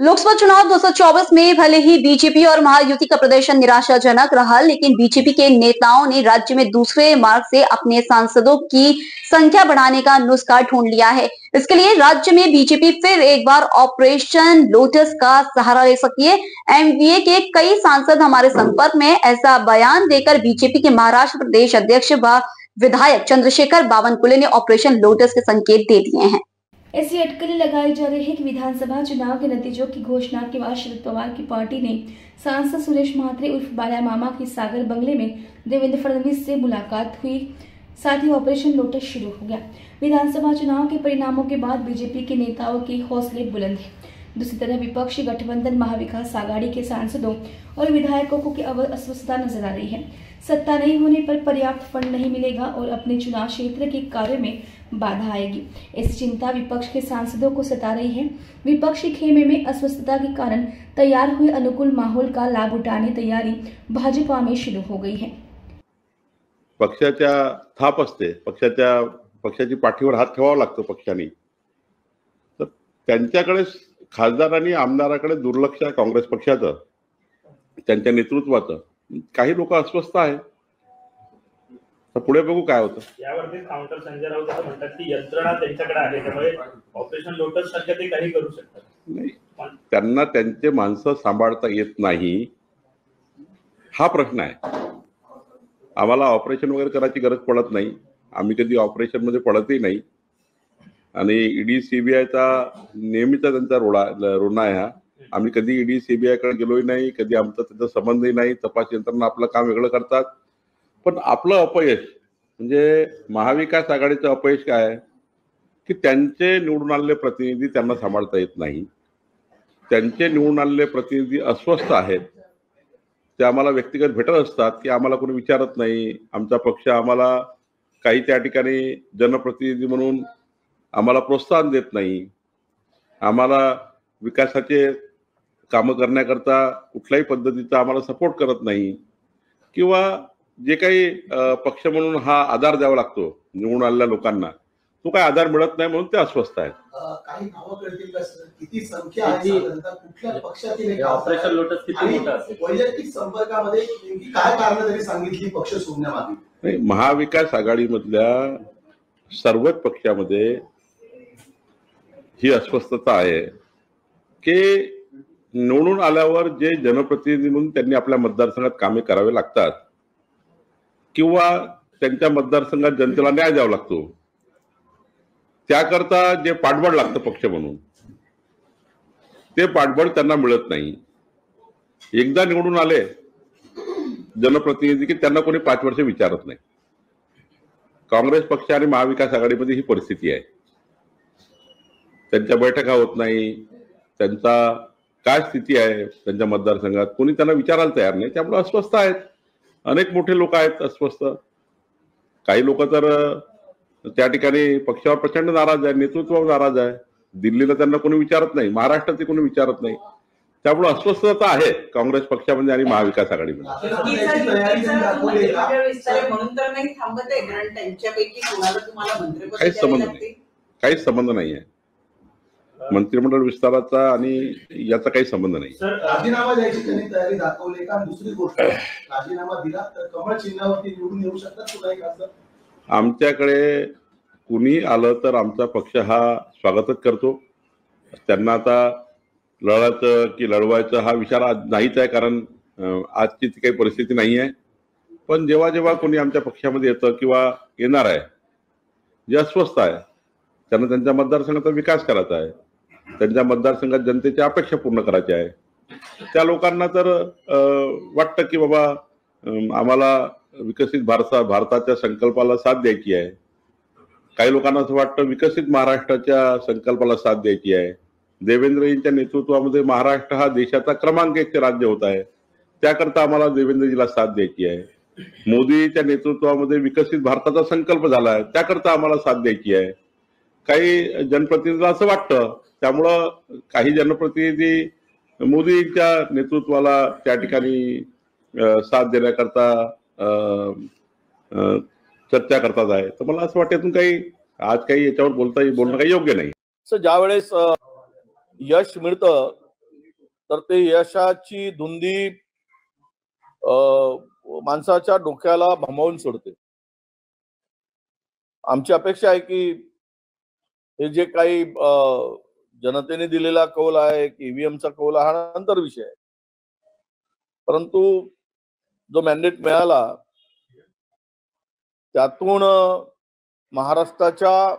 लोकसभा चुनाव 224 में भले ही बीजेपी और महायुति का प्रदर्शन निराशाजनक रहा, लेकिन बीजेपी के नेताओं ने राज्य में दूसरे मार्ग से अपने सांसदों की संख्या बढ़ाने का नुस्खा ढूंढ लिया है। इसके लिए राज्य में बीजेपी फिर एक बार ऑपरेशन लोटस का सहारा ले सकती है। एमवीए के कई सांसद हमारे संपर्क में ऐसा बयान देकर बीजेपी के महाराष्ट्र प्रदेश अध्यक्ष व विधायक चंद्रशेखर बावनकुले ने ऑपरेशन लोटस के संकेत दे दिए हैं। ऐसी अटकलें लगाई जा रही है कि विधानसभा चुनाव के नतीजों की घोषणा के बाद शरद पवार की पार्टी ने सांसद सुरेश म्हात्रे उर्फ बाला मामा की सागर बंगले में देवेंद्र फडणवीस से मुलाकात हुई। साथ ही ऑपरेशन लोटस शुरू हो गया। विधानसभा चुनाव के परिणामों के बाद बीजेपी के नेताओं के हौसले बुलंद हैं। दूसरी तरफ विपक्षी गठबंधन महाविकास आघाड़ी के सांसदों और विधायकों को अस्वस्थता नजर आ रही है। सत्ता नहीं होने पर पर्याप्त फंड नहीं मिलेगा और अपने चुनाव क्षेत्र के कार्य में बाधा आएगी। ऐसी चिंता विपक्ष के सांसदों को सता रही है। विपक्षी खेमे में अस्वस्थता के कारण तैयार हुए अनुकूल माहौल का लाभ उठाने तैयारी भाजपा में शुरू हो गई है। पक्षाच्या थाप असते, पक्षाची पाठीवर हात ठेवावा लागतो पक्षाने, तर त्यांच्याकडे खासदार आणि आमदाराकडे दुर्लक्ष आहे काँग्रेस पक्षाचं, त्यांच्या नेतृत्वाचं। काही लोक अस्वस्थ आहे, तर पुढे बघू काय होतं। यावरती काउंटर संजय राऊत असं म्हणतात की यंत्रणा त्यांच्याकडे आहे, त्यामुळे ऑपरेशन लोटस सारखे ते काही करू शकतात। नाही, त्यांना त्यांचे माणसं सांभाळता येत नाही, हा प्रश्न आहे। आम्हाला ऑपरेशन वगैरे करायची गरज पडत नाही, आम्ही कधी ऑपरेशन मध्ये पडतही नाही। आणि ईडी सीबीआयचा नेहमीचा त्यांचा रोना आहे हा। आम्ही कधी ईडी सीबीआय कडे गेलोही नाही, कधी आमचा त्याचा संबंधही नाही। तपास यंत्रणा आपलं काम वेगळं करतात, पण आपलं अपयश म्हणजे महाविकास आघाडीचं अपयश काय आहे की त्यांचे निवडून आलेले प्रतिनिधी त्यांना सांभाळता येत नाही। त्यांचे निवडून आलेले प्रतिनिधी अस्वस्थ आहेत, ते आम्हाला व्यक्तिगत भेटत असतात की आम्हाला कोणी विचारत नाही, आमचा पक्ष आम्हाला काही त्या ठिकाणी जनप्रतिनिधी म्हणून आम्हाला प्रोत्साहन देत नाही, आम्हाला विकासाचे कामं करण्याकरता कुठल्याही पद्धतीचा आम्हाला सपोर्ट करत नाही, किंवा जे काही पक्ष म्हणून हा आधार द्यावा लागतो निवडून आलेल्या लोकांना, तो काही आधार मिळत नाही, म्हणून ते अस्वस्थ आहेत। काही नावं कळतील का सर? किती संख्या आहे साधारणतः? कुठल्या पक्षातील ऑपरेशन लोटस किती मोठं असेल? वैयक्तिक संपर्कामध्ये नेमकी काय कारण त्यांनी सांगितली पक्ष सोडण्यामागे? नाही, महाविकास आघाडीमधल्या सर्वच पक्षामध्ये ही अस्वस्थता आहे की निवडून आल्यावर जे जनप्रतिनिधी म्हणून त्यांनी आपल्या मतदारसंघात कामे करावे लागतात, किंवा त्यांच्या मतदारसंघात जनतेला न्याय द्यावा लागतो, त्याकरता जे पाठबळ लागतं पक्ष म्हणून, ते पाठबळ त्यांना मिळत नाही। एकदा निवडून आले जनप्रतिनिधी की त्यांना कोणी 5 वर्ष विचारत नाही। काँग्रेस पक्ष आणि महाविकास आघाडीमध्ये ही परिस्थिती आहे। त्यांच्या बैठका होत नाही, त्यांचा काय स्थिती आहे त्यांच्या मतदारसंघात कोणी त्यांना विचारायला तयार नाही, त्यामुळे अस्वस्थ आहेत। अनेक मोठे लोक आहेत अस्वस्थ। काही लोक तर त्या ठिकाणी पक्षावर प्रचंड नाराज आहे, नेतृत्वावर नाराज आहे। दिल्लीला त्यांना कोणी विचारत नाही, महाराष्ट्रात कोणी विचारत नाही, त्यामुळे अस्वस्थता आहे काँग्रेस पक्षामध्ये आणि महाविकास आघाडीमध्ये। काहीच संबंध नाही आहे, मंत्रिमंडळ विस्ताराचा आणि याचा काही संबंध नाही। राजीनामा द्यायची त्यांनी तयारी दाखवली का? दुसरी गोष्ट, राजीनामा दिला तर कमळ चिन्हावरती निवडून येऊ शकतात कुठलाही खासदार? आमच्याकडे कुणी आलं तर आमचा पक्ष हा स्वागतच करतो। त्यांना आता लढायचं की लढवायचं हा विचार नाहीच आहे, कारण आजची ती काही परिस्थिती नाही आहे। पण जेव्हा जेव्हा कोणी आमच्या पक्षामध्ये येतं किंवा येणार आहे, जे अस्वस्थ आहे, त्यांना त्यांच्या मतदारसंघाचा विकास करायचा आहे, त्यांच्या मतदारसंघात जनतेच्या अपेक्षा पूर्ण करायच्या आहे, त्या लोकांना तर वाटतं की बाबा आम्हाला विकसित भारताच्या संकल्पाला साथ द्यायची आहे। काही लोकांना असं वाटतं विकसित महाराष्ट्राच्या संकल्पाला साथ द्यायची आहे। देवेंद्रजींच्या नेतृत्वामध्ये महाराष्ट्र हा देशाचा क्रमांक 1 राज्य होत आहे, त्याकरता आम्हाला देवेंद्रजीला साथ द्यायची आहे। मोदीच्या नेतृत्वामध्ये विकसित भारताचा संकल्प झाला आहे, त्याकरता आम्हाला साथ द्यायची आहे। काही जनप्रतिनिधीला असं वाटतं, त्यामुळं काही जनप्रतिनिधी मोदींच्या नेतृत्वाला त्या ठिकाणी साथ देण्याकरता चर्चा करतात आहे। तर मला असं वाटतं काही आज काही याच्यावर बोलणं काही योग्य नाही। ज्या वेळेस यश मिळतं तर ते यशाची धुंदी माणसाच्या डोक्याला भमावून सोडते. आमची अपेक्षा आहे की हे जे काही जनतेने दिलेला कौल आहे की ईव्हीएमचा कौल हा नंतर विषय आहे, परंतु जो मॅन्डेट मिळाला त्यातून महाराष्ट्राच्या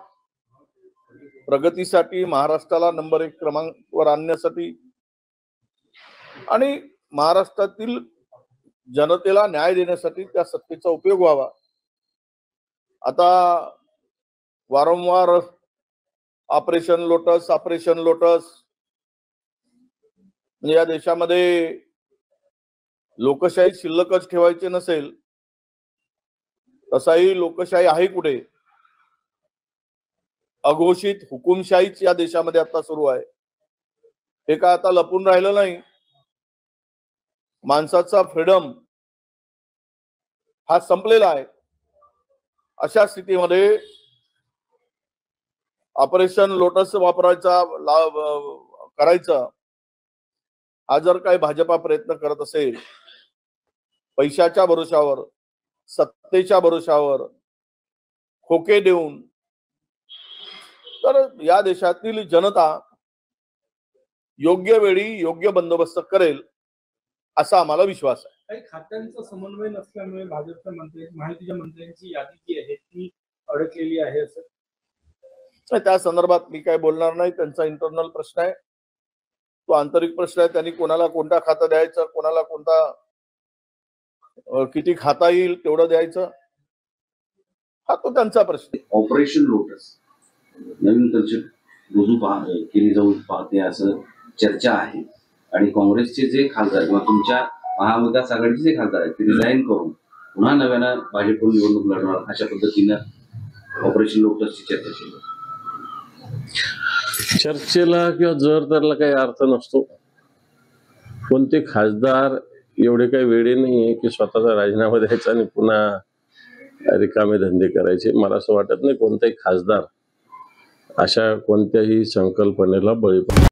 प्रगतीसाठी, महाराष्ट्राला नंबर 1 क्रमांकावर आणण्यासाठी आणि महाराष्ट्रातील जनतेला न्याय देण्यासाठी त्या सत्तेचा उपयोग व्हावा. आता वारंवार ऑपरेशन लोटस म्हणजे या देशामध्ये लोकशाही शिल्लकच ठेवायची नसेल, तसाही लोकशाही आहे कुठे? अघोषित हुकुमशाहीच या देशामध्ये आता सुरू आहे. हे काय आता लपून राहिलं नाही. माणसाचा फ्रीडम हा संपलेला आहे. अशा स्थितीमध्ये ऑपरेशन लोटस करायचा हा जर काही भाजपा प्रयत्न करत असेल, पैशाच्या भरोशावर, सत्तेच्या भरोशावर खोके देऊन, तर या देशातील जनता योग्य वेळी योग्य बंदोबस्त करेल असा आम्हाला विश्वास आहे. काही खात्यांचा समन्वय नसल्यामुळे भाजपच्या माहितीच्या मंत्र्यांची यादी जी आहे ती अडकलेली आहे असं त्या संदर्भात मी काय बोलणार नाही. त्यांचा इंटरनल प्रश्न आहे, तो आंतरिक प्रश्न आहे. त्यांनी कोणाला कोणता खाता द्यायचं, कोणाला कोणता किती खाता येईल तेवढं द्यायचं, हा तो त्यांचा प्रश्न. ऑपरेशन लोटस नवीन कन्सेप्ट रुजू केली जाऊ पाहते असं चर्चा आहे आणि काँग्रेसचे जे खासदार किंवा तुमच्या महाविकास आघाडीचे जे खासदार आहेत ते रिझाईन करून पुन्हा नव्यानं भाजपकडून निवडणूक लढणार अशा पद्धतीनं ऑपरेशन लोटसची चर्चा केली. चर्चेला किंवा जर तरला काही अर्थ नसतो. कोणते खासदार एवढे काही वेळे नाहीये की स्वतःचा राजीनामा द्यायचा आणि पुन्हा रिकामे धंदे करायचे. मला असं वाटत नाही कोणताही खासदार अशा कोणत्याही संकल्पनेला बळी पडतो.